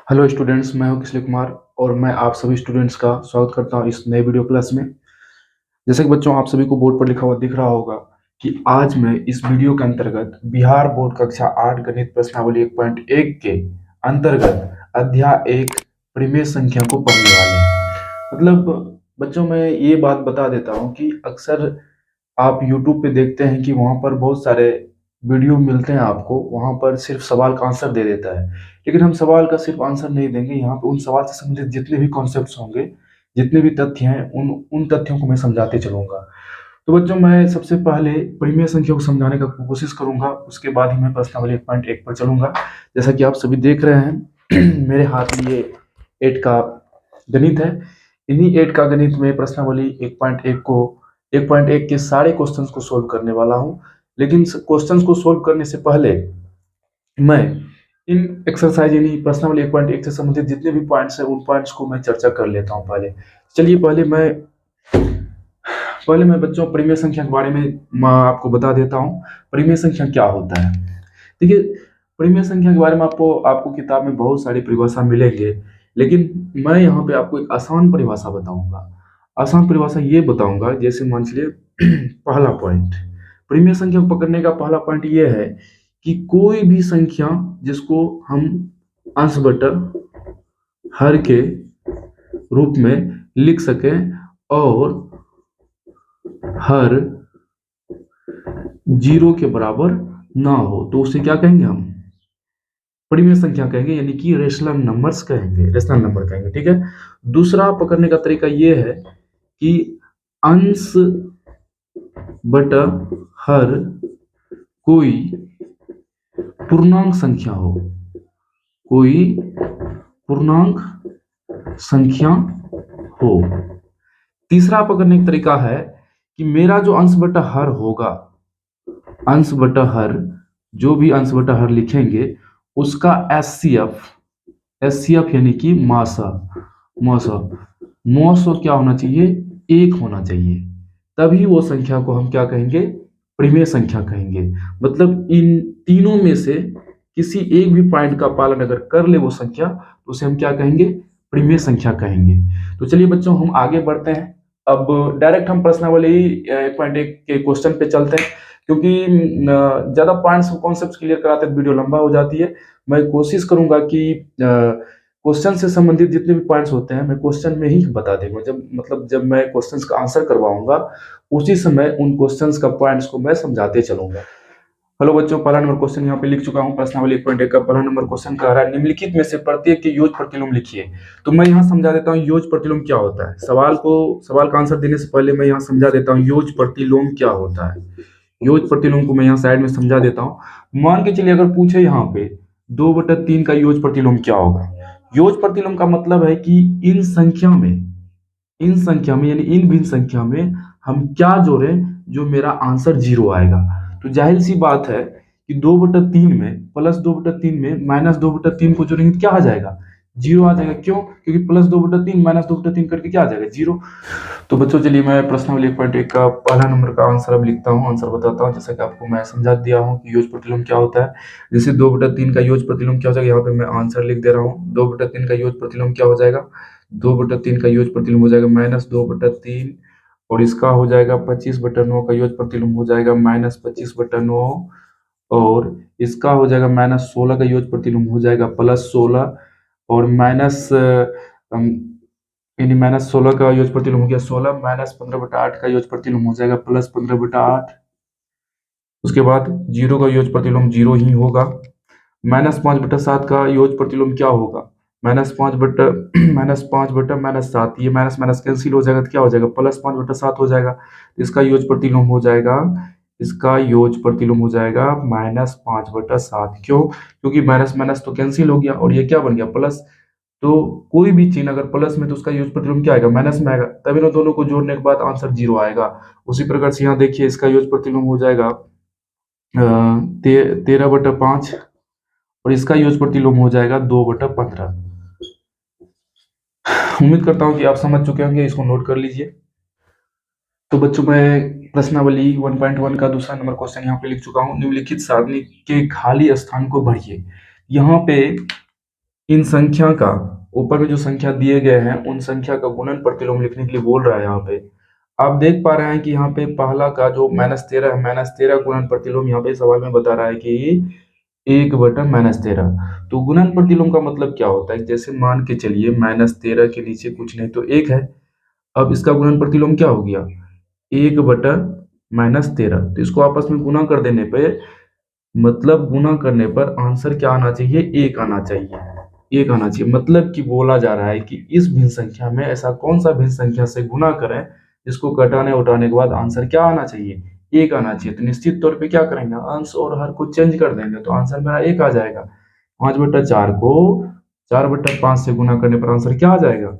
Hello students, मैं हूं किशोर कुमार और मैं आप सभी स्टूडेंट्स का स्वागत करता हूं इस नए वीडियो क्लास में। जैसे कि बच्चों, आप सभी को बोर्ड पर लिखा हुआ दिख रहा होगा कि आज मैं इस वीडियो के अंतर्गत बिहार बोर्ड कक्षा 8 गणित प्रश्नावली 1.1 के अंतर्गत अध्याय 1 परिमेय संख्या को पढ़ने वाले हैं। मतलब बच्चों, मैं ये बात बता देता हूँ कि अक्सर आप YouTube पे देखते हैं कि वहाँ पर बहुत सारे वीडियो मिलते हैं आपको, वहाँ पर सिर्फ सवाल का आंसर दे देता है। लेकिन हम सवाल का सिर्फ आंसर नहीं देंगे, यहाँ पे उन सवाल से संबंधित जितने भी कॉन्सेप्ट्स होंगे, जितने भी तथ्य हैं, उन उन तथ्यों को मैं समझाते चलूंगा। तो बच्चों, मैं सबसे पहले परिमेय संख्या को समझाने का कोशिश करूंगा, उसके बाद ही मैं प्रश्नावली 1.1 पर चलूंगा। जैसा कि आप सभी देख रहे हैं मेरे हाथ में ये 8 का गणित है। इन्हीं 8 का गणित में प्रश्नावली 1.1 के सारे क्वेश्चंस को सोल्व करने वाला हूं। लेकिन क्वेश्चंस को सोल्व करने से पहले मैं इन एक्सरसाइज यानी प्रश्नावली 1.1 से संबंधित जितने भी पॉइंट्स हैं, उन पॉइंट्स को मैं चर्चा कर लेता हूं पहले। चलिए, पहले मैं बच्चों परिमेय संख्या के बारे में मैं आपको बता देता हूं। परिमेय संख्या क्या होता है? देखिए, परिमेय संख्या के बारे में आपको किताब में बहुत सारी परिभाषा मिलेंगे, लेकिन मैं यहाँ पे आपको एक आसान परिभाषा बताऊंगा। आसान परिभाषा ये बताऊंगा, जैसे मान चलिए पहला पॉइंट, परिमेय संख्या को पकड़ने का पहला पॉइंट ये है कि कोई भी संख्या जिसको हम अंश बटा हर के रूप में लिख सकें और हर 0 के बराबर ना हो, तो उसे क्या कहेंगे? हम परिमेय संख्या कहेंगे, यानी कि रेशनल नंबर्स कहेंगे, रेशनल नंबर कहेंगे। ठीक है। दूसरा पकड़ने का तरीका ये है कि अंश बटा हर कोई पूर्णांक संख्या हो, कोई पूर्णांक संख्या हो। तीसरा पकड़ने का तरीका है कि मेरा जो अंश बटा हर होगा, अंश बटा हर, जो भी अंश बटा हर लिखेंगे उसका एचसीएफ यानी कि मासा मौसा क्या होना चाहिए? 1 होना चाहिए। तभी वो संख्या को हम क्या कहेंगे? परिमेय संख्या कहेंगे। मतलब इन तीनों में से किसी एक भी पॉइंट का पालन अगर कर ले वो संख्या, तो उसे हम क्या कहेंगे? परिमेय संख्या कहेंगे। तो चलिए बच्चों, हम आगे बढ़ते हैं। अब डायरेक्ट हम प्रश्नावली 1.1 के क्वेश्चन पे चलते हैं, क्योंकि ज्यादा पॉइंट्स कॉन्सेप्ट क्लियर कराते वीडियो लंबा हो जाती है। मैं कोशिश करूंगा कि क्वेश्चन से संबंधित जितने भी पॉइंट्स होते हैं मैं क्वेश्चन में ही बता दूंगा। जब मैं क्वेश्चंस का आंसर करवाऊंगा, उसी समय उन क्वेश्चंस का पॉइंट्स को मैं समझाते चलूंगा। हेलो बच्चों, पहला नंबर क्वेश्चन यहाँ पे लिख चुका हूँ। प्रश्नावली 1.1 का पहला नंबर क्वेश्चन कह रहा है निम्नलिखित में से प्रत्येक के योग प्रतिलोम लिखिए। तो मैं यहाँ समझा देता हूँ योग प्रतिलोम क्या होता है। सवाल का आंसर देने से पहले मैं यहाँ समझा देता हूँ योग प्रतिलोम क्या होता है। योग प्रतिलोम को मैं यहाँ साइड में समझा देता हूँ। मान के चलिए अगर पूछे यहाँ पे 2/3 का योग प्रतिलोम क्या होगा। योग प्रतिलोम का मतलब है कि इन संख्या में यानी इन भिन्न संख्या में हम क्या जोड़ें जो मेरा आंसर 0 आएगा। तो जाहिर सी बात है कि 2/3 में प्लस 2/3 में माइनस 2/3 को जोड़ेंगे क्या आ जाएगा? 0 आ जाएगा। क्यों? क्योंकि प्लस 2/3 माइनस 2/3 करके क्या आ जाएगा? 0। तो बच्चों चलिए, मैं प्रश्नावली 1.1 का पहला नंबर का आंसर अब लिखता हूँ, आंसर बताता हूँ। जैसा कि आपको मैं समझा दिया हूँ कि योग प्रतिलोम क्या होता है। जैसे 2/3 का योग प्रतिलोम क्या हो जाएगा, यहाँ पे मैं आंसर लिख दे रहा हूँ। 2/3 का योग प्रतिलोम क्या हो जाएगा? 2/3 का योग प्रतिलोम हो जाएगा -2/3, और इसका हो जाएगा 25/9 का योग प्रतिलोम हो जाएगा -25/9, और इसका हो जाएगा -16 का योग प्रतिलोम हो जाएगा +16, और यानी -16 का योग प्रतिलोम हो गया 16, -15/8 का योग प्रतिलोम हो जाएगा +15/8। उसके बाद 0 का योग प्रतिलोम 0 ही होगा। -5/7 का योग प्रतिलोम क्या होगा? -5/-7, ये माइनस माइनस कैंसिल हो जाएगा तो क्या हो जाएगा? +5/7 हो जाएगा। इसका योग प्रतिलोम हो जाएगा -5/7। क्यों? क्योंकि माइनस माइनस तो कैंसिल हो गया और ये क्या बन गया? प्लस। तो कोई भी चिन्ह अगर प्लस में तो उसका योग प्रतिलोम क्या आएगा? माइनस में आएगा। तभी ना दोनों को जोड़ने के बाद आंसर 0 आएगा। उसी प्रकार से यहाँ देखिए, इसका योग प्रतिलोम हो जाएगा 13/5, और इसका योग प्रतिलोम हो जाएगा 2/15। उम्मीद करता हूँ कि आप समझ चुके होंगे, इसको नोट कर लीजिए। तो बच्चों, मैं प्रश्नावली 1.1 का दूसरा नंबर क्वेश्चन यहाँ पे लिख चुका हूँ। निम्नलिखित सारणी के खाली स्थान को भरिए। यहाँ पे इन संख्या का, ऊपर में जो संख्या दिए गए हैं उन संख्या का गुणन प्रतिलोम लिखने के लिए बोल रहा है। यहाँ पे आप देख पा रहे हैं कि यहाँ पे पहला का जो -13 है, -13 गुणन प्रतिलोम यहाँ पे सवाल में बता रहा है कि 1/-13। तो गुणन प्रतिलोम का मतलब क्या होता है? जैसे मान के चलिए -13 के नीचे कुछ नहीं तो 1 है। अब इसका गुणन प्रतिलोम क्या हो गया? 1/-13। तो इसको आपस में गुणा कर देने पे, मतलब गुणा करने पर आंसर क्या आना चाहिए? 1 आना चाहिए। 1 आना चाहिए, मतलब कि बोला जा रहा है कि इस भिन्न संख्या में ऐसा कौन सा भिन्न संख्या से गुणा करें जिसको घटाने उठाने के बाद आंसर क्या आना चाहिए? 1 आना चाहिए। तो निश्चित तौर पे क्या करेंगे? अंश और हर को चेंज कर देंगे तो आंसर मेरा 1 आ जाएगा। 5/4 को 4/5 से गुणा करने पर आंसर क्या आ जाएगा?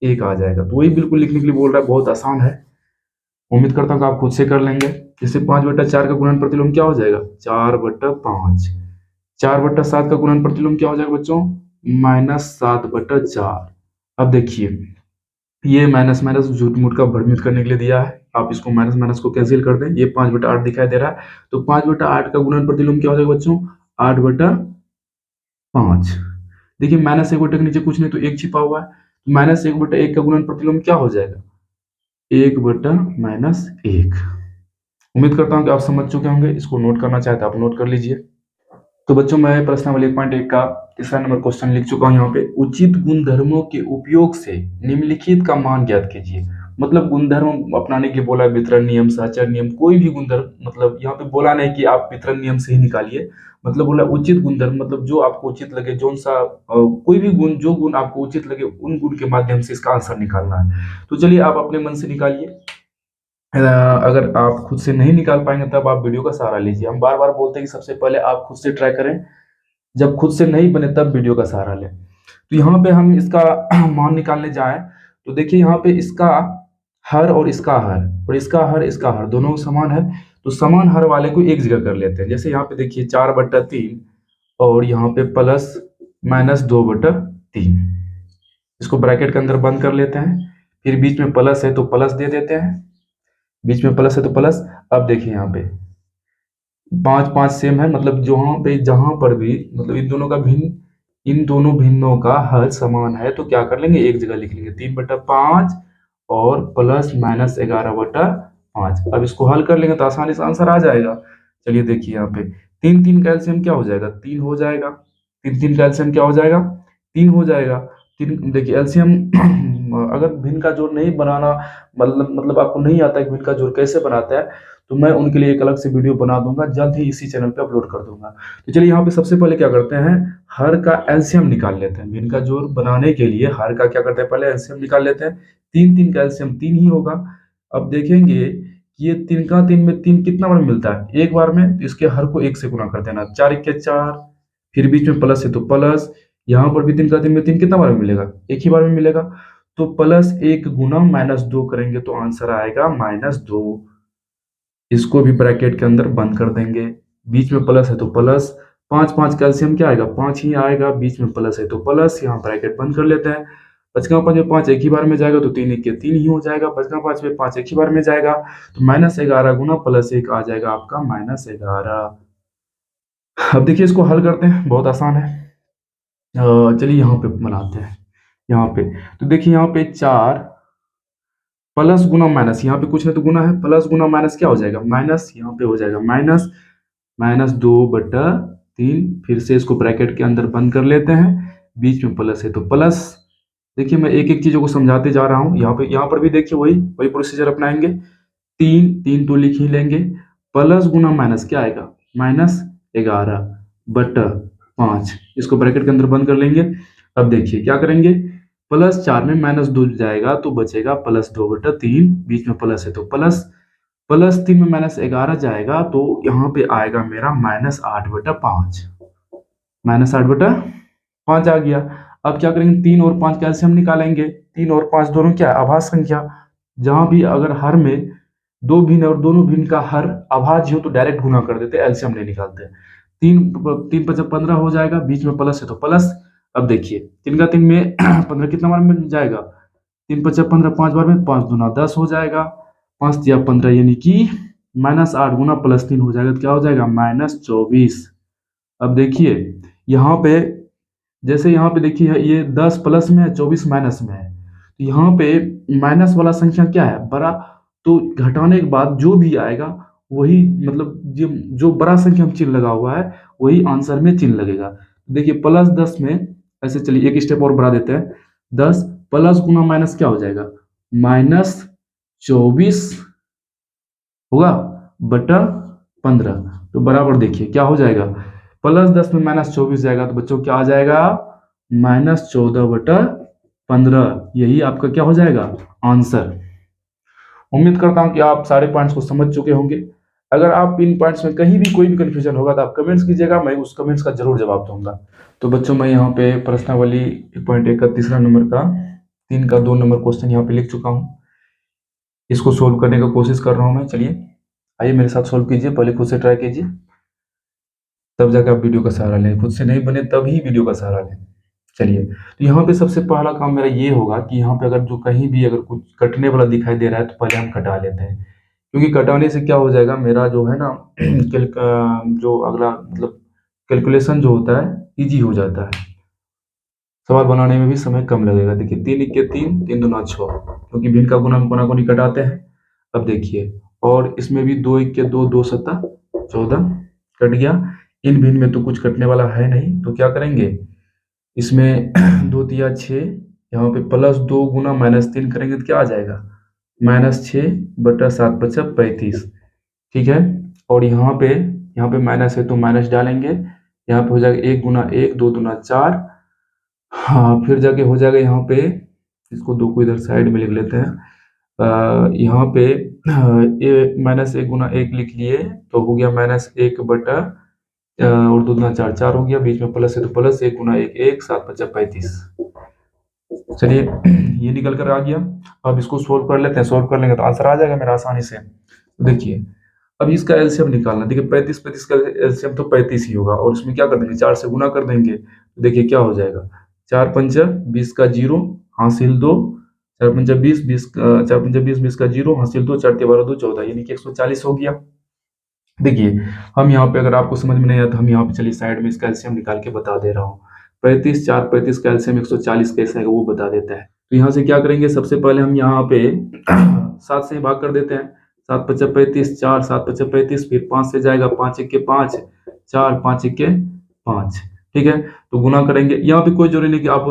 1 आ जाएगा। तो वही बिल्कुल लिखने के लिए बोल रहा है, बहुत आसान है। उम्मीद करता हूँ कि आप खुद से कर लेंगे। जैसे 5/4 का गुणन प्रतिलोम क्या हो जाएगा? 4/5। 4/7 का गुणन प्रतिलोम क्या हो जाएगा बच्चों? -7/4। अब देखिए, ये माइनस माइनस झूठ मूठ का भ्रमित करने के लिए दिया है। आप इसको माइनस माइनस को कैंसिल कर दें, ये 5/8 दिखाई दे रहा है। तो 5/8 का गुणन प्रतिलोम क्या हो जाएगा बच्चों? 8/5। देखिए -1/1 के नीचे कुछ नहीं तो 1 छिपा हुआ है। -1/1 का गुणन प्रतिलोम क्या हो जाएगा? 1/-1। उम्मीद करता हूँ कि आप समझ चुके होंगे। इसको नोट करना चाहते हैं आप नोट कर लीजिए। तो बच्चों, मैं प्रश्नावली 1.1 का तीसरा नंबर क्वेश्चन लिख चुका हूँ यहाँ पे। उचित गुणधर्मों के उपयोग से निम्नलिखित का मान ज्ञात कीजिए। मतलब गुणधर्म अपनाने के लिए बोला है, वितरण नियम, सहचर नियम, कोई भी गुणधर्म। मतलब यहाँ पे बोला नहीं कि आप वितरण नियम से ही निकालिए, मतलब बोला उचित गुणधर्म, मतलब जो आपको उचित लगे, जो सा कोई भी गुण, जो गुण आपको उचित लगे उन गुण के माध्यम से इसका आंसर निकालना है। तो चलिए आप अपने मन से निकालिए। अगर आप खुद से नहीं निकाल पाएंगे तब आप वीडियो का सहारा लीजिए। हम बार बार बोलते हैं कि सबसे पहले आप खुद से ट्राई करें, जब खुद से नहीं बने तब वीडियो का सहारा लें। तो यहाँ पे हम इसका मान निकालने जाएं तो देखिए यहाँ पे इसका हर और इसका हर, और इसका हर दोनों समान है। तो समान हर वाले को एक जगह कर लेते हैं। जैसे यहाँ पे देखिए 4/3 और यहाँ पे प्लस -2/3, इसको ब्रैकेट के अंदर बंद कर लेते हैं। फिर बीच में प्लस है तो प्लस दे देते हैं, बीच में प्लस है तो प्लस। अब देखिए यहाँ पे 5 सेम है, मतलब जहां पर भी, मतलब इन दोनों भिन्नों का हर समान है तो क्या कर लेंगे? एक जगह लिख लेंगे। 3/5 और प्लस -11/5। अब इसको हल कर लेंगे तो आसानी से आंसर आ जाएगा। चलिए देखिए यहाँ पे 3 का एलसीएम क्या हो जाएगा? 3 हो जाएगा। 3 का एलसीएम क्या हो जाएगा? 3 हो जाएगा। 3, देखिए एलसीएम अगर भिन्न का जोड़ नहीं बनाना, मतलब आपको नहीं आता है भिन्न का जोड़ कैसे बनाता है, तो मैं उनके लिए एक अलग से वीडियो बना दूंगा, जल्द ही इसी चैनल पे अपलोड कर दूंगा। तो चलिए यहाँ पे सबसे पहले क्या करते हैं? हर का एलसीएम निकाल लेते हैं। भिन्न का जोड़ बनाने के लिए हर का क्या करते हैं? पहले एलसीएम निकाल लेते हैं। 3 का एलसीएम 3 ही होगा। अब देखेंगे कि ये 3 में 3 कितना बार मिलता है? एक बार में। तो इसके हर को 1 से गुना कर देना। 4 × 4, फिर बीच में प्लस है तो प्लस। यहाँ पर भी 3 में 3 कितना बार में मिलेगा? एक ही बार में मिलेगा। तो +1 गुना -2 करेंगे तो आंसर आएगा -2। इसको भी ब्रैकेट के अंदर बंद कर देंगे। बीच में प्लस है तो प्लस। 5 कैल्शियम क्या आएगा? 5 ही आएगा। बीच में प्लस है तो प्लस, यहाँ ब्रैकेट बंद कर लेते हैं। 5 में 5 एक ही बार में जाएगा तो 3 1 3 ही हो जाएगा। 5 में 5 एक ही बार में जाएगा तो -11 गुना +1 आ जाएगा आपका -11। अब देखिए इसको हल करते हैं, बहुत आसान है। चलिए यहाँ पे बनाते हैं। यहाँ पे तो देखिए यहाँ पे 4 प्लस गुना माइनस, यहाँ पे कुछ नहीं तो गुना है, प्लस गुना माइनस क्या हो जाएगा? माइनस। यहाँ पे हो जाएगा माइनस -2/3। फिर से इसको ब्रैकेट के अंदर बंद कर लेते हैं। बीच में प्लस है तो प्लस। देखिए मैं एक एक चीजों को समझाते जा रहा हूँ। यहाँ पर भी देखिए वही वही प्रोसीजर अपनाएंगे। 3 तो लिख ही लेंगे। प्लस गुना माइनस क्या आएगा? -11/5। इसको ब्रैकेट के अंदर बंद कर लेंगे। अब देखिए क्या करेंगे? +4 में -2 जाएगा तो बचेगा +2/3। बीच में प्लस है तो प्लस। +3 में -11 जाएगा तो यहाँ पे आएगा मेरा -8/5। -8/5 आ गया। अब क्या करेंगे? 3 और 5 कैसे हम निकालेंगे? 3 और 5 दोनों क्या है? आभाज्य संख्या। जहां भी अगर हर में दो भिन्न और दोनों भिन्न का हर अभाज्य हो तो डायरेक्ट गुना कर देते, एलसीएम नहीं निकालते। 3×5 = 15 हो जाएगा। बीच में प्लस है तो प्लस। अब देखिए 3 का 3 में 15 कितना बार मिल जाएगा? 3×5 = 15, 5 बार में 5 दूना 10 हो जाएगा। 5 × 15 यानी कि -8 गुना +3 हो जाएगा तो क्या हो जाएगा? -24। अब देखिए यहाँ पे जैसे यहाँ पे देखिए ये 10 प्लस में है, 24 माइनस में है, तो यहाँ पे माइनस वाला संख्या क्या है, बड़ा, तो घटाने के बाद जो भी आएगा वही, मतलब जो बड़ा संख्या में चिन्ह लगा हुआ है वही आंसर में चिन्ह लगेगा। देखिए +10 में, ऐसे चलिए एक स्टेप और बढ़ा देते हैं, 10 प्लस गुना माइनस क्या हो जाएगा, -24 होगा बटा 15, तो बराबर देखिए क्या हो जाएगा, +10 में -24 जाएगा तो बच्चों क्या आ जाएगा, -14 बटा 15, यही आपका क्या हो जाएगा आंसर। उम्मीद करता हूं कि आप सारे पॉइंट्स को समझ चुके होंगे। अगर आप इन पॉइंट्स में कहीं भी कोई भी कंफ्यूजन होगा तो आप कमेंट्स कीजिएगा, मैं उस कमेंट्स का जरूर जवाब दूंगा। तो बच्चों मैं यहाँ पे प्रश्नावली 1.1 का तीसरा नंबर का 3 का 2 नंबर क्वेश्चन यहाँ पे लिख चुका हूँ। इसको सोल्व करने का कोशिश कर रहा हूँ मैं। चलिए आइए मेरे साथ सोल्व कीजिए, पहले खुद से ट्राई कीजिए, तब जाकर आप वीडियो का सहारा लें। खुद से नहीं बने तभी वीडियो का सहारा लें। चलिए तो यहाँ पे सबसे पहला काम मेरा ये होगा कि यहाँ पे अगर जो कहीं भी अगर कुछ कटने वाला दिखाई दे रहा है तो पहले हम कटा लेते हैं, क्योंकि कटाने से क्या हो जाएगा, मेरा जो है ना जो अगला मतलब कैलकुलेशन जो होता है इजी हो जाता है, सवाल बनाने में भी समय कम लगेगा। देखिए 3 इक्के 3, 3 दूना 6, क्योंकि भिन्न का गुना हम कोना कोनी कटाते हैं। अब देखिए और इसमें भी 2 इक्के 2, 2 सत्ता 14 कट गया। इन भिन्न में तो कुछ कटने वाला है नहीं, तो क्या करेंगे इसमें 2 दिया 6, यहाँ पे +2 गुना -3 करेंगे तो क्या आ जाएगा, -6 बटा 7 बचा 35, ठीक है। और यहाँ पे माइनस है तो माइनस डालेंगे, यहाँ पे हो जाएगा 1 गुना 1, 2 दूना 4, हाँ फिर जाके हो जाएगा यहाँ पे, इसको 2 को इधर साइड में लिख लेते हैं, यहाँ पे -1 गुना 1 लिख लिए तो हो गया -1 बटा और 2 दूना 4, 4 हो गया, बीच में प्लस है तो प्लस, 1 गुना 1 1, 7 बचा 35। चलिए ये निकल कर आ गया। अब इसको सोल्व कर लेते हैं, सोल्व कर लेंगे तो आंसर आ जाएगा मेरा आसानी से। तो देखिए अब इसका एलसीएम निकालना, देखिए 35 का एलसीएम तो 35 ही होगा, और इसमें क्या कर देंगे 4 से गुना कर देंगे, तो देखिए क्या हो जाएगा, 4 पंचा 20 का 0 हासिल 2, 4 पंचा 20, 4 पंचा 20, 20 का 0 हासिल 2, 4 12 2 14, यानी कि 140 हो गया। देखिए हम यहाँ पे अगर आपको समझ में नहीं आया तो हम यहाँ पे चलिए साइड में इसका एलसीएम निकाल के बता दे रहा हूँ। 35 4 35 का एलसीएम 140 कैसे है वो बता देता है। तो यहाँ से क्या करेंगे, सबसे पहले हम यहाँ पे 7 से भाग कर देते हैं, 7 पचा 35, 4 7 पचा 35, फिर 5 से जाएगा, 5 इक्के 5, 4 5 इक्के 5, ठीक है। तो गुना करेंगे, यहाँ पे कोई जरूरी नहीं कि आप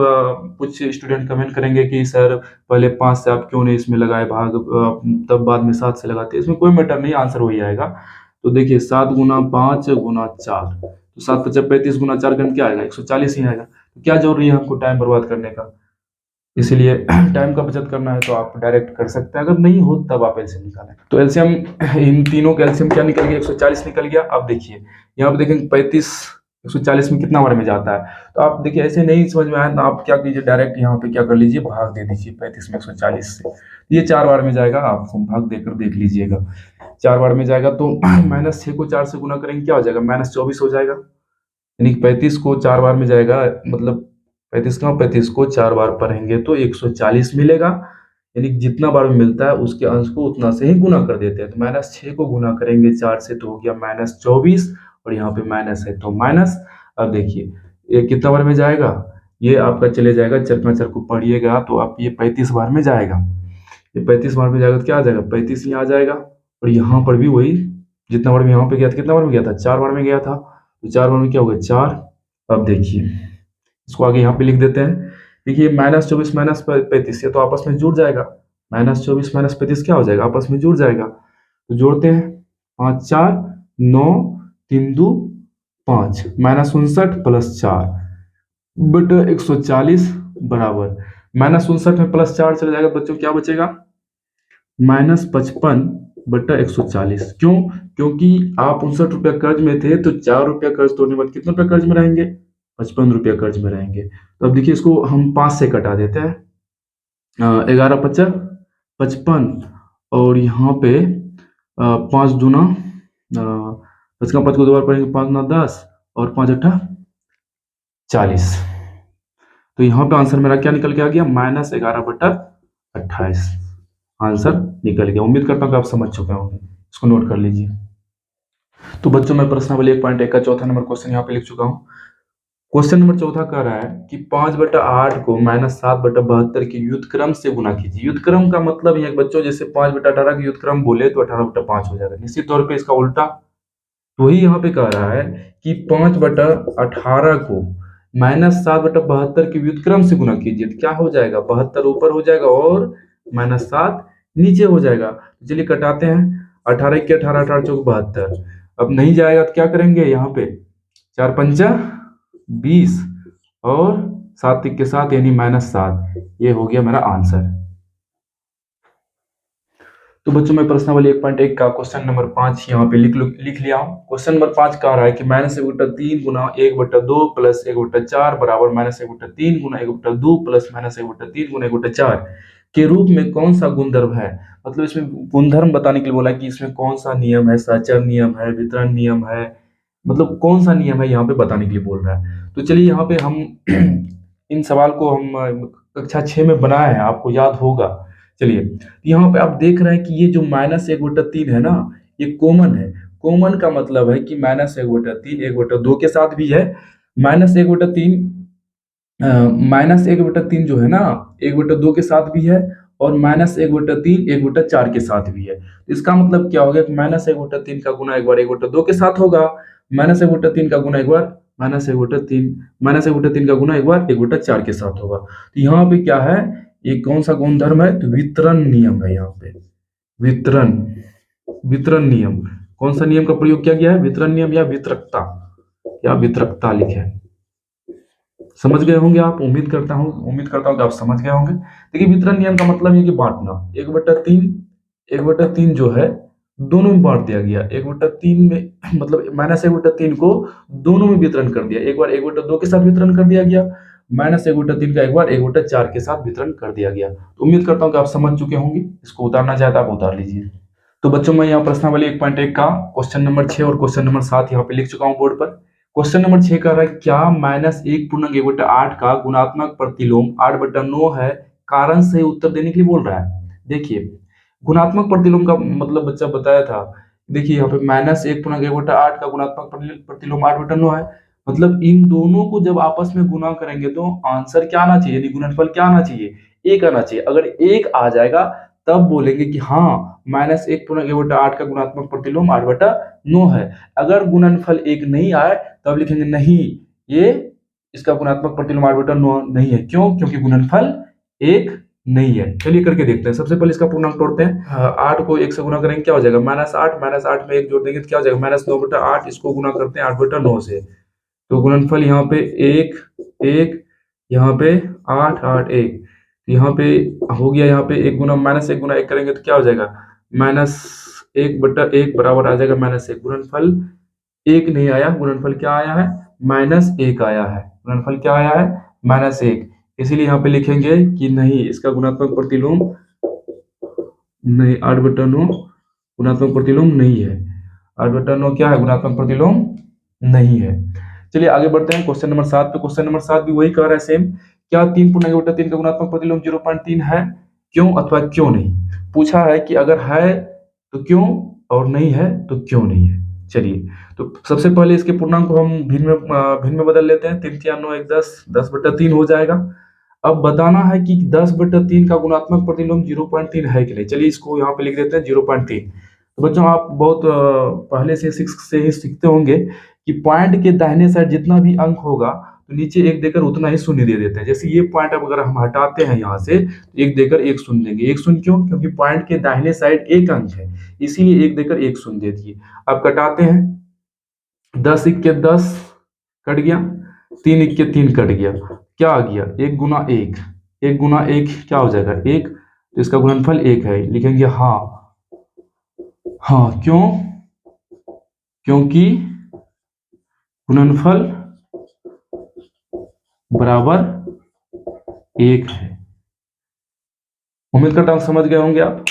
कुछ स्टूडेंट कमेंट करेंगे कि सर पहले 5 से आप क्यों नहीं इसमें लगाए भाग, तब बाद में 7 से लगाते, इसमें कोई मैटर नहीं, आंसर वही आएगा। तो देखिए 7 गुना 5 गुना 4, तो 7 पचा 35 गुना 4 का क्या आएगा, 140 ही आएगा। तो क्या जरूरी है हमको टाइम बर्बाद करने का, इसलिए टाइम का बचत करना है तो आप डायरेक्ट कर सकते हैं, अगर नहीं हो तब आप एलसीएम निकालें। तो एलसीएम, इन तीनों का एलसीएम क्या निकल गया, 140 निकल गया। अब देखिए यहाँ पे देखेंगे 35 140 में कितना बार में जाता है, तो आप देखिए ऐसे नहीं समझ में आया तो आप क्या कीजिए, डायरेक्ट यहाँ पे क्या कर लीजिए, भाग दे दीजिए 35 में 140 से, ये 4 बार में जाएगा, आप भाग देकर देख लीजिएगा 4 बार में जाएगा। तो -6 को 4 से गुना करेंगे क्या हो जाएगा, -24 हो जाएगा, यानी 35 को 4 बार में जाएगा, मतलब 35 को 4 बार पढ़ेंगे तो 140 मिलेगा, यानी जितना बार में मिलता है उसके अंश को उतना से ही गुना कर देते हैं। तो -6 को गुना करेंगे 4 से तो हो गया -24, और यहाँ पे माइनस है तो माइनस। अब देखिए ये कितना बार में जाएगा, ये आपका चले जाएगा, 4 को पढ़िएगा तो आप ये 35 बार में जाएगा, ये 35 बार में जाएगा तो क्या आ जाएगा, 35 यहाँ आ जाएगा, और यहाँ पर भी वही जितना बार में यहाँ पे गया था, कितना बार में गया था, 4 बार में गया था, तो 4 बार में क्या होगा 4। अब देखिए इसको आगे यहाँ पे लिख देते हैं, देखिए -24 -35 ये तो आपस में जुड़ जाएगा, -24 -35 क्या हो जाएगा, आपस में जुड़ जाएगा, तो जोड़ते हैं, 5 4 9 3 2 5, -59 + 4 बटा 140 बराबर, -59 में +4 चला जाएगा बच्चों, क्या बचेगा, -55 बटा 140। क्यों, क्योंकि आप 59 रुपया कर्ज में थे, तो 4 रुपया कर्ज तोड़ने के बाद कितने रुपया कर्ज में रहेंगे, 55 रुपया कर्ज में रहेंगे। तो अब देखिए इसको हम 5 से कटा देते हैं, 11 पचा 55, और यहाँ पे 5 दूना 5 का 5 को 2 बार पढ़ेंगे, 5 दूना 10 और 5 अट्ठा 40। तो यहाँ पे आंसर मेरा क्या निकल के आ गया, -11 बटा 28 आंसर निकल गया। उम्मीद करता हूँ कि आप समझ चुके होंगे, इसको नोट कर लीजिए। तो बच्चों मैं प्रश्नावली 1.1 का चौथा नंबर क्वेश्चन यहाँ पे लिख चुका हूँ। क्वेश्चन नंबर चौथा कह रहा है कि 5/8 को -7/72 के व्युत्क्रम से गुना कीजिए। व्युत्क्रम का मतलब है बच्चों, जैसे 5/18 का व्युत्क्रम बोले तो 18/5 हो जाएगा, निश्चित तौर पे इसका उल्टा। तो वही यहाँ पे कह रहा है कि 5/18 को -7/72 के व्युत्क्रम से गुना कीजिए, तो क्या हो जाएगा, 72 ऊपर हो जाएगा और -7 नीचे हो जाएगा। तो चलिए कटाते हैं, 18 के 18, 18 चौक 72। अब नहीं जाएगा तो क्या करेंगे, यहाँ पे 4 पंचा 20 और 7 के साथ यानी -7, ये हो गया मेरा आंसर। तो बच्चों मैं प्रश्नावली 1.1 का क्वेश्चन नंबर 5 यहाँ पे लिख लिया हूँ। क्वेश्चन नंबर 5 कह रहा है कि -1/3 गुना 1/2 प्लस 1/4 बराबर -1/3 गुना 1/2 प्लस -1/3 गुना 1/4 के रूप में कौन सा गुणधर्म है। मतलब इसमें गुणधर्म बताने के लिए बोला कि इसमें कौन सा नियम है, सहचर नियम है, वितरण नियम है, मतलब कौन सा नियम है यहाँ पे बताने के लिए बोल रहा है। तो चलिए यहाँ पे हम इन सवाल को हम कक्षा 6 में बनाए हैं, आपको याद होगा। चलिए यहाँ पे आप देख रहे हैं कि ये जो -1/3 है ना, ये कॉमन है। कॉमन का मतलब है कि -1/3 1/2 के साथ भी है। -1/3 -1/3 जो है ना 1/2 के साथ भी है, और -1/3 1/4 के साथ भी है। तो इसका मतलब क्या हो गया कि -1/3 का गुना एक बार 1/2 के साथ होगा, -1/3 का गुना एक बार -1/3 का गुना एक बार 1/4 के साथ होगा। तो यहाँ पे क्या है, ये कौन सा गुणधर्म है, तो वितरण नियम है। यहाँ पे वितरण वितरण नियम, कौन सा नियम का प्रयोग किया गया है, वितरण नियम या वितरकता लिखे। समझ गए होंगे आप, उम्मीद करता हूं कि आप समझ गए होंगे। देखिए वितरण नियम का मतलब ये कि बांटना, 1/3 जो है दोनों में बांट दिया गया। 1/3 में मतलब -1/3 को दोनों में वितरण कर दिया, एक बार 1/2 के साथ वितरण कर दिया गया, -1/3 का एक बार 1/4 के साथ वितरण कर दिया गया। तो उम्मीद करता हूं कि आप समझ चुके होंगे। इसको उतारना चाहे तो आप उतार लीजिए। तो बच्चों मैं यहाँ प्रश्नावली 1.1 का क्वेश्चन नंबर 6 और क्वेश्चन नंबर 7 यहाँ पे लिख चुका हूँ बोर्ड पर। क्वेश्चन नंबर 6 कह रहा है क्या -1/8 का गुणात्मक प्रतिलोम 8/9 है, कारण से उत्तर देने के लिए बोल रहा है। देखिए गुणात्मक प्रतिलोम का मतलब बच्चा बताया था। देखिए यहाँ पे -1/8 का गुणात्मक प्रतिलोम 8/9 है, मतलब इन दोनों को जब आपस में गुना करेंगे तो आंसर क्या आना चाहिए, यानी गुणनफल क्या आना चाहिए, 1 आना चाहिए। अगर 1 आ जाएगा तब बोलेंगे कि हाँ -1/8 का गुणात्मक प्रतिलोम 8/9 है। अगर गुणनफल 1 नहीं आए तब लिखेंगे नहीं, ये इसका गुणात्मक प्रतिलोम 8/9 नहीं है। क्यों, क्योंकि गुणनफल 1 नहीं है। चलिए करके देखते हैं। सबसे पहले इसका पूर्णांक तोड़ते हैं। 8 को 1 से गुना करेंगे क्या हो जाएगा, -8 में 1 जोड़ देंगे तो क्या हो जाएगा, -9/8। इसको गुना करते हैं 8/9 से, तो गुणनफल यहाँ पे 1 1, यहाँ पे 8 8 1, यहाँ पे हो गया। यहाँ पे 1 गुना -1 करेंगे तो क्या हो जाएगा, -1/1 बराबर आ जाएगा -1। गुणनफल 1 नहीं आया, गुणनफल क्या आया है, -1 आया है। गुणनफल क्या आया है, -1। इसीलिए यहाँ पे लिखेंगे कि नहीं, इसका गुणात्मक प्रतिलोम नहीं, 8/9 गुणात्मक प्रतिलोम नहीं है। 8/9 क्या है, गुणात्मक प्रतिलोम नहीं है। चलिए आगे बढ़ते हैं क्वेश्चन नंबर 7 पे। क्वेश्चन नंबर 7 भी वही कह रहा है सेम, क्या 3/3 का गुणात्मक प्रतिलोम 0.3 है, क्यों अथवा क्यों नहीं। पूछा है कि अगर है तो क्यों और नहीं है तो क्यों नहीं है। चलिए तो सबसे पहले इसके पूर्णांक को हम भिन्न में बदल लेते हैं। 3 3 9 1 10, 10/3 हो जाएगा। अब बताना है कि 10/3 का गुणात्मक प्रतिलोम 0.3 है कि नहीं। चलिए इसको यहाँ पे लिख देते हैं 0.3। तो बच्चों आप बहुत पहले से 6 से ही सीखते होंगे कि पॉइंट के दाहिने साइड जितना भी अंक होगा तो नीचे 1 देकर उतना ही शून्य दे देते हैं। जैसे ये पॉइंट अब अगर हम हटाते हैं यहाँ से तो 1 देकर 1 शून्य देंगे। 1 शून्य क्यों, क्योंकि पॉइंट के दाहिने साइड एक अंक है, इसीलिए 1 देकर 1 शून्य दे दिए। अब कटाते हैं, 10 1 10 कट गया, 3 1 3 कट गया, क्या आ गया, 1 गुना 1, 1 गुना 1 क्या हो जाएगा 1, तो इसका गुणनफल 1 है। लिखेंगे हाँ, हाँ क्यों, क्योंकि गुणनफल बराबर 1 है। उम्मीद करता हूं समझ गए होंगे आप।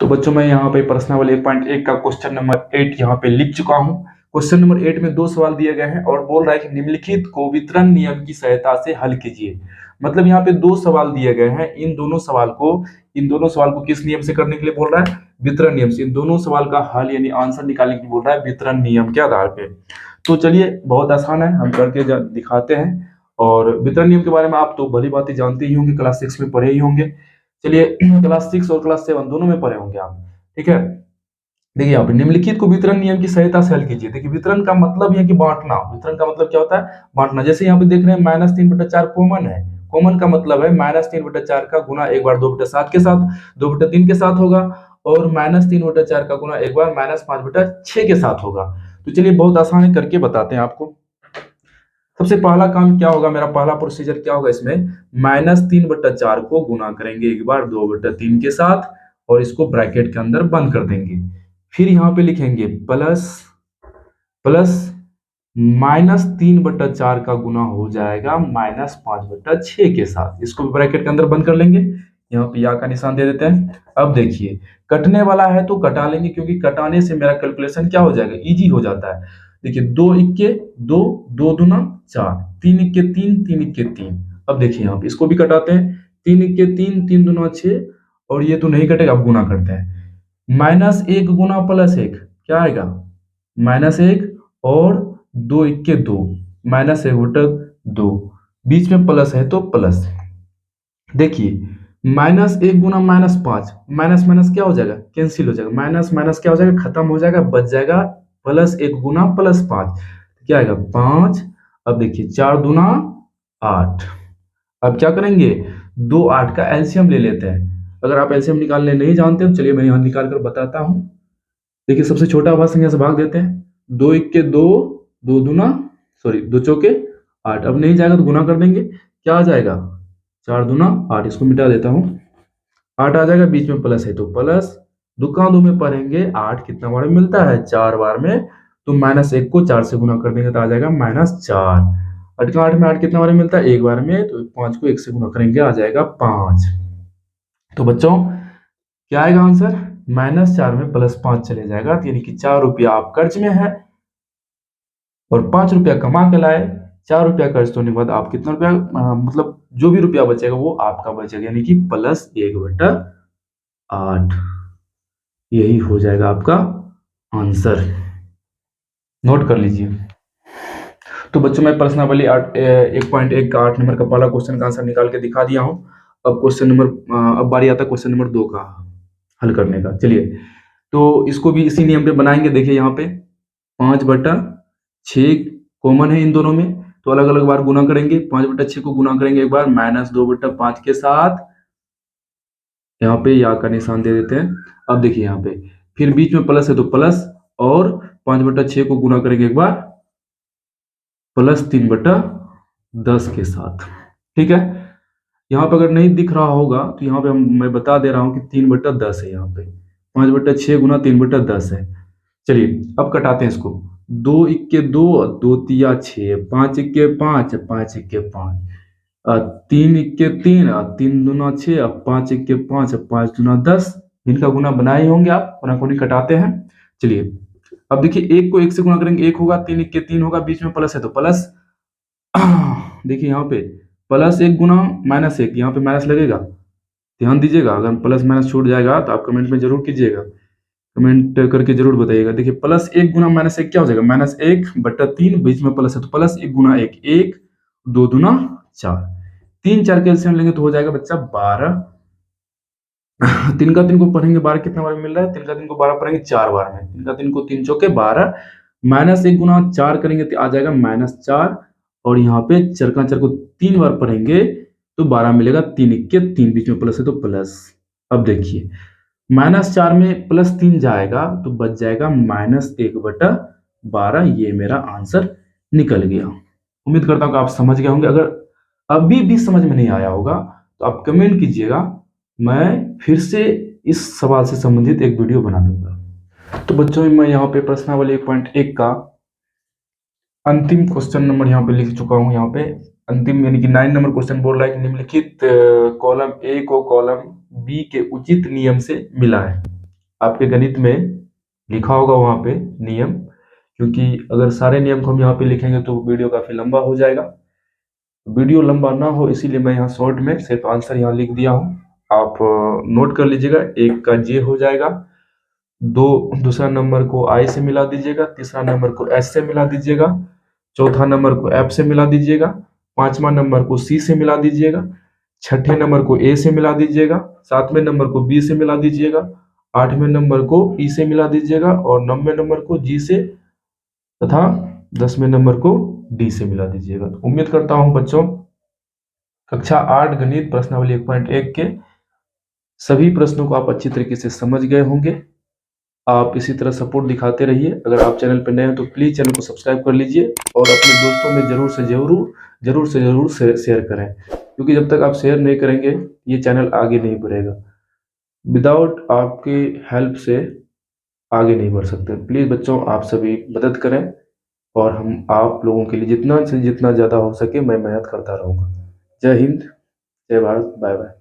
तो बच्चों मैं यहाँ पे प्रश्नावली 1.1 का क्वेश्चन नंबर 8 यहाँ पे लिख चुका हूं। क्वेश्चन नंबर 8 में 2 सवाल दिए गए हैं और बोल रहा है कि निम्नलिखित को वितरण नियम की सहायता से हल कीजिए। मतलब यहाँ पे 2 सवाल दिए गए हैं, इन दोनों सवाल को किस नियम से करने के लिए बोल रहा है, वितरण नियम से। इन दोनों सवाल का हल यानी आंसर निकालने के लिए बोल रहा है वितरण नियम के आधार पे। तो चलिए बहुत आसान है, हम करके दिखाते हैं। और वितरण नियम के बारे में आप तो भली भांति जानते ही होंगे, क्लास 6 में पढ़े ही होंगे। चलिए क्लास 6 और क्लास 7 दोनों में पढ़े होंगे आप, ठीक है। देखिए यहाँ पे निम्नलिखित को वितरण नियम की सहायता से हल कीजिए। देखिए वितरण का मतलब है कि बांटना। वितरण का मतलब क्या होता है? बांटना। जैसे यहाँ पे देख रहे हैं -3/4 कॉमन है। कॉमन का मतलब है -3/4 का गुना एक बार 2/7 के साथ, 2/3 के साथ होगा, और -3/4 का गुना एक बार -5/6 के साथ होगा। तो चलिए बहुत आसान है, करके बताते हैं आपको। सबसे पहला काम क्या होगा, मेरा पहला प्रोसीजर क्या होगा इसमें, -3/4 को गुना करेंगे एक बार 2/3 के साथ, और इसको ब्रैकेट के अंदर बंद कर देंगे। फिर यहाँ पे लिखेंगे प्लस प्लस -3/4 का गुना हो जाएगा -5/6 के साथ, इसको भी ब्रैकेट के अंदर बंद कर लेंगे। यहाँ पे या का निशान दे देते हैं। अब देखिए कटने वाला है तो कटा लेंगे, क्योंकि कटाने से मेरा कैलकुलेशन क्या हो जाएगा, इजी हो जाता है। देखिए 2 इक्के 2, 2 दूना 4, 3 इक्के 3, 3 इक्के 3। अब देखिए यहाँ पे इसको भी कटाते हैं, 3 इक्के 3, 3 दूना 6, और ये तो नहीं कटेगा, अब गुना करते हैं। -1 गुना +1 क्या आएगा, -1, और 2 इक्के 2, -1/2, बीच में प्लस है तो प्लस। देखिए -1 गुना -5, माइनस माइनस क्या हो जाएगा, कैंसिल हो जाएगा, माइनस माइनस क्या हो जाएगा, खत्म हो जाएगा, बच जाएगा +1 गुना +5 क्या आएगा 5। अब देखिए 4 दूना 8। अब क्या करेंगे, 2 8 का एलसीएम ले लेते हैं। अगर आप एलसीएम निकालने नहीं जानते तो चलिए मैं यहाँ निकाल कर बताता हूँ। देखिए सबसे छोटा भाग संख्या से भाग देते हैं, 2 इक्के 2, 2 दूना सॉरी 2 चौके 8। अब नहीं जाएगा तो गुना कर देंगे, क्या आ जाएगा 4 दूना 8, इसको मिटा देता हूँ, 8 आ जाएगा, बीच में प्लस है तो प्लस, दो में पढ़ेंगे 8 कितना बार में मिलता है, 4 बार में, तो -1 को 4 से गुना कर देंगे तो आ जाएगा -4। 8 में 8 कितना बार में मिलता है, एक बार में, तो 5 को 1 से गुना करेंगे आ जाएगा 5। तो बच्चों क्या आएगा आंसर, -4 में +5 चले जाएगा, तो यानी कि 4 रुपया आप कर्ज में है और 5 रुपया कमा के लाए। 4 रुपया कर्ज होने के बाद आप कितना रुपया मतलब जो भी रुपया बचेगा वो आपका बचेगा, यानी कि +1/8। यही हो जाएगा आपका आंसर, नोट कर लीजिए। तो बच्चों मैं प्रश्नावली 1.1 का 8 नंबर का पहला क्वेश्चन का आंसर निकाल के दिखा दिया हूं। अब अब बारी आता है क्वेश्चन नंबर 2 का हल करने का। चलिए तो इसको भी इसी नियम पे बनाएंगे। देखिए यहाँ पे 5/6 कॉमन है इन दोनों में, तो अलग अलग बार गुना करेंगे। 5/6 को गुना करेंगे एक बार -2/5 के साथ, यहाँ पे या का निशान दे देते हैं। अब देखिए यहाँ पे फिर बीच में प्लस है तो प्लस, और 5/6 को गुना करेंगे एक बार +3/10 के साथ, ठीक है। यहाँ पे अगर नहीं दिख रहा होगा तो यहाँ पे मैं बता दे रहा हूँ कि 3/10 है, यहाँ पे 5/6 गुना 3/10 है। चलिए अब कटाते हैं इसको, 2 इक्के 2, 2 तिया 6, 5 इक्के 5, 5 इक्के 5, 3 इक्के 3, 3 दूना 6, 5 इक्के 5, 5 दूना 10। इनका गुना बनाए होंगे आप, कोना कोनी कटाते हैं। चलिए अब देखिए 1 को 1 से गुना करेंगे 1 होगा, 3 इक्के 3 होगा, बीच में प्लस है तो प्लस। देखिए यहाँ पे +1 गुना -1, यहाँ पे माइनस लगेगा, ध्यान दीजिएगा। अगर प्लस माइनस छूट जाएगा तो आप कमेंट में जरूर कीजिएगा, कमेंट करके जरूर बताइएगा। देखिए +1 गुना -1 क्या हो जाएगा, -1/3, बीच में प्लस है तो +1 गुना 1, 1, 2 दूना 4, 3 4 कैल्सियम लेंगे तो हो जाएगा बच्चा 12। 3 का 3 को पढ़ेंगे 12 कितना बार में मिल रहा है, 3 का 3 को 12 पढ़ेंगे 4 बार में, 3 का 3 को 3 चौके 12, -1 गुना 4 करेंगे तो आ जाएगा -4, और यहाँ पे 4 का 4 को 3 बार पढ़ेंगे तो 12 मिलेगा, 3 इक्के 3, बीच में प्लस है तो प्लस। अब देखिए -4 में +3 जाएगा तो बच जाएगा -1/12। ये मेरा आंसर निकल गया। उम्मीद करता हूँ कि आप समझ गए होंगे। अगर अभी भी समझ में नहीं आया होगा तो आप कमेंट कीजिएगा, मैं फिर से इस सवाल से संबंधित एक वीडियो बना दूंगा। तो बच्चों मैं यहाँ पे प्रश्नावली 1.1 का अंतिम क्वेश्चन नंबर यहाँ पे लिख चुका हूँ। यहाँ पे अंतिम यानी कि 9 नंबर क्वेश्चन बोल रहा है कि निम्नलिखित कॉलम ए को कॉलम बी के उचित नियम से मिला है। आपके गणित में लिखा होगा वहां पे नियम, क्योंकि अगर सारे नियम को हम यहाँ पे लिखेंगे तो वीडियो काफी लंबा हो जाएगा। वीडियो लंबा ना हो इसीलिए मैं यहाँ शॉर्ट में सिर्फ आंसर यहाँ लिख दिया हूँ, आप नोट कर लीजिएगा। 1 का जे हो जाएगा, दूसरा नंबर को आई से मिला दीजिएगा, तीसरा नंबर को एस से मिला दीजिएगा, चौथा नंबर को एफ से मिला दीजिएगा, पांचवा नंबर को सी से मिला दीजिएगा, छठे नंबर को ए से मिला दीजिएगा, सातवें नंबर को बी से मिला दीजिएगा, आठवें नंबर को ई से मिला दीजिएगा और नौवें नंबर को जी से तथा 10वें नंबर को डी से मिला दीजिएगा। तो उम्मीद करता हूं बच्चों कक्षा 8 गणित प्रश्नावली 1.1 के सभी प्रश्नों को आप अच्छी तरीके से समझ गए होंगे। आप इसी तरह सपोर्ट दिखाते रहिए। अगर आप चैनल पर नए हैं तो प्लीज चैनल को सब्सक्राइब कर लीजिए और अपने दोस्तों में जरूर से शेयर करें, क्योंकि जब तक आप शेयर नहीं करेंगे ये चैनल आगे नहीं बढ़ेगा। विदाउट आपके हेल्प से आगे नहीं बढ़ सकते। प्लीज बच्चों आप सभी मदद करें और हम आप लोगों के लिए जितना से जितना ज़्यादा हो सके मैं मेहनत करता रहूँगा। जय हिंद, जय भारत, बाय बाय।